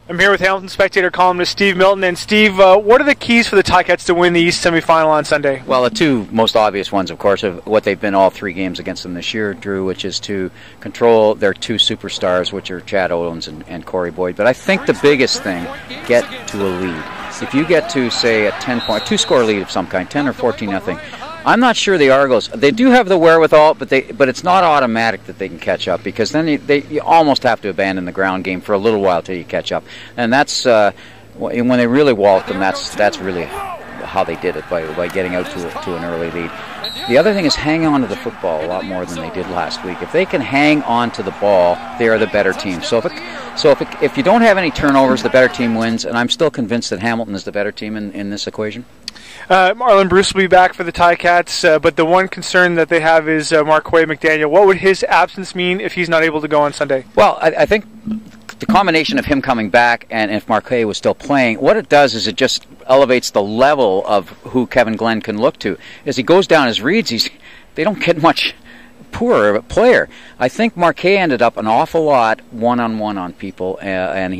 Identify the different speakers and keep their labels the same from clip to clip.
Speaker 1: I'm here with Hamilton Spectator columnist Steve Milton. And Steve, what are the keys for the Ticats to win the East semifinal on Sunday?
Speaker 2: Well, the two most obvious ones, of course, are what they've been all three games against them this year, Drew, which is to control their two superstars, which are Chad Owens and Corey Boyd. But I think the biggest thing, get to a lead. If you get to, say, a 10-point, two-score lead of some kind, 10 or 14-0, I'm not sure the Argos, they do have the wherewithal, but it's not automatic that they can catch up, because then you almost have to abandon the ground game for a little while till you catch up. And that's, when they really walloped them, that's really how they did it, by getting out to an early lead. The other thing is hang on to the football a lot more than they did last week. If they can hang on to the ball, they are the better team. So if you don't have any turnovers, the better team wins, and I'm still convinced that Hamilton is the better team in this equation.
Speaker 1: Marlon Bruce will be back for the Ticats, but the one concern that they have is Marquay McDaniel. What would his absence mean if he's not able to go on Sunday?
Speaker 2: Well, I think the combination of him coming back and if Marquay was still playing, what it does is it just elevates the level of who Kevin Glenn can look to. As he goes down his reads, they don't get much poorer of a player. I think Marquay ended up an awful lot one-on-one on people, and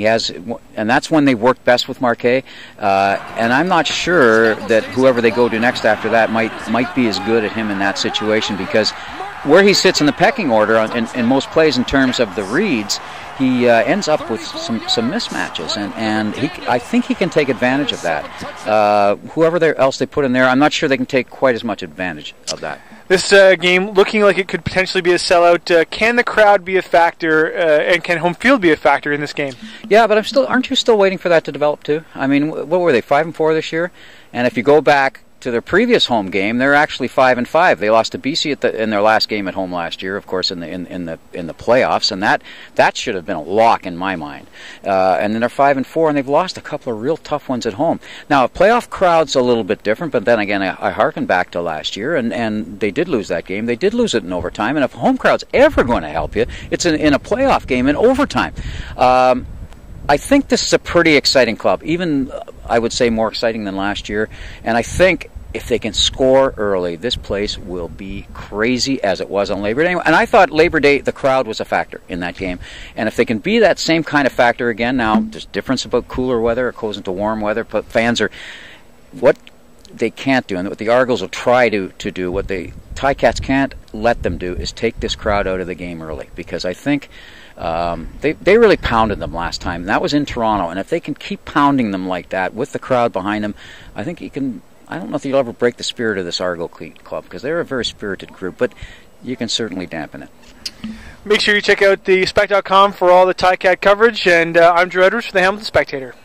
Speaker 2: that's when they worked best with Marquay. And I'm not sure that whoever they go to next after that might be as good at him in that situation, because where he sits in the pecking order in most plays in terms of the reads, he ends up with some mismatches, and I think he can take advantage of that. Whoever else they put in there, I'm not sure they can take quite as much advantage of that.
Speaker 1: This game looking like it could potentially be a sellout. Can the crowd be a factor, and can home field be a factor in this game?
Speaker 2: Yeah, but aren't you still waiting for that to develop too? I mean, what were they, 5-4 this year? And if you go back to their previous home game, they're actually 5-5. They lost to BC in their last game at home last year, of course, in the playoffs, and that should have been a lock in my mind. And then they're 5-4, and they've lost a couple of real tough ones at home. Now, a playoff crowd's a little bit different, but then again, I hearken back to last year, and they did lose that game. They did lose it in overtime, and if a home crowd's ever going to help you, it's in a playoff game in overtime. I think this is a pretty exciting club, even, I would say, more exciting than last year. And I think if they can score early, this place will be crazy as it was on Labor Day. And I thought Labor Day, the crowd was a factor in that game. And if they can be that same kind of factor again, now there's difference about cooler weather. It goes into warm weather, but fans are... What they can't do, and what the Argos will try to do, what the Ticats can't let them do, is take this crowd out of the game early. Because I think... they really pounded them last time, and that was in Toronto. And if they can keep pounding them like that with the crowd behind them, I think you can. I don't know if you'll ever break the spirit of this Argo club, because they're a very spirited group, but you can certainly dampen it.
Speaker 1: Make sure you check out the Spec.com for all the Ticat coverage, and I'm Drew Edwards for the Hamilton Spectator.